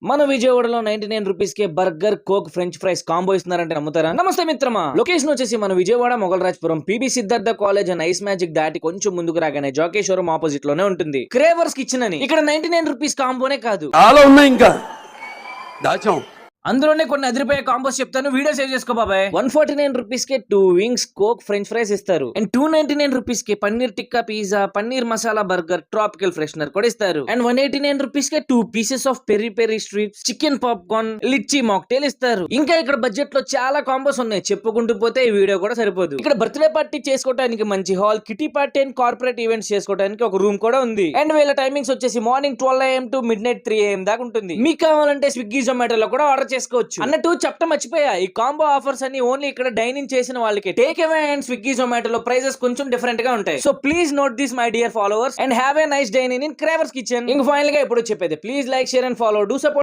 మన విజయవాడలో 99 రూపీస్ కే burger Coke French fries combo ఇస్తున్నారంటే నమ్ముతారా? నమస్తే మిత్రమా, లొకేషన్ వచ్చేసి మన Vijayawada Mogalrajpuram PB Siddhartha college and Ice Magic దాటి కొంచెం ముందుకు రాగానే జాకేశ్వరం ఆపోజిట్ లోనే ఉంటుంది క్రేవర్స్ కిచెన్ అని. ఇక్కడ 99 రూపీస్ కాంబోనే కాదు, చాలా ఉన్నాయి ఇంకా దాచాం. అందులోనే కొన్ని అదిరిపోయే కాంబోస్ చెప్తాను, వీడియో సేవ్ చేసుకో బాబాయ్. 149 రూపీస్ కే 2 వింగ్స్ కోక్ ఫ్రెంచ్ ఫ్రైస్ ఇస్తారు. అండ్ 299 రూపీస్ కే paneer tikka pizza, paneer masala burger, tropical freshener కూడా ఇస్తారు. అండ్ 189 రూపీస్ కే 2 pieces of peri peri strips, chicken popcorn, litchi mocktail ఇస్తారు. ఇంకా ఇక్కడ బడ్జెట్ లో చాలా కాంబోస్ ఉన్నాయి, చెప్పుకుంటూ పోతే ఈ వీడియో కూడా సరిపోదు. ఇక్కడ బర్త్డే పార్టీ చేసుకోవడానికి మంచి hall, kitty party and corporate events చేసుకోవడానికి ఒక రూమ్ కూడా ఉంది. అండ్ వీళ్ళ టైమింగ్స్ వచ్చేసి morning 12 AM to mid night 3 AM దాకా ఉంటుంది. మీకు కావాలంటే స్విగ్గీ జొమాటోలో కూడా ఆర్డర్ చేసుకోవచ్చు. అన్నట్టు చెప్పడం మర్చిపోయా, ఈ కాంబో ఆఫర్స్ అన్ని ఓన్లీ ఇక్కడ డైనింగ్ చేసిన వాళ్ళకి. టేక్ అవే అండ్ స్విగ్గీ జొమాటోలో ప్రైజెస్ కొంచెం డిఫరెంట్ గా ఉంటాయి. So please note this my dear followers and have a nice dining in Cravers kitchen. ఇంక ఫైనల్ గా ఇప్పుడు చెప్పేది, please like, share and follow, do support.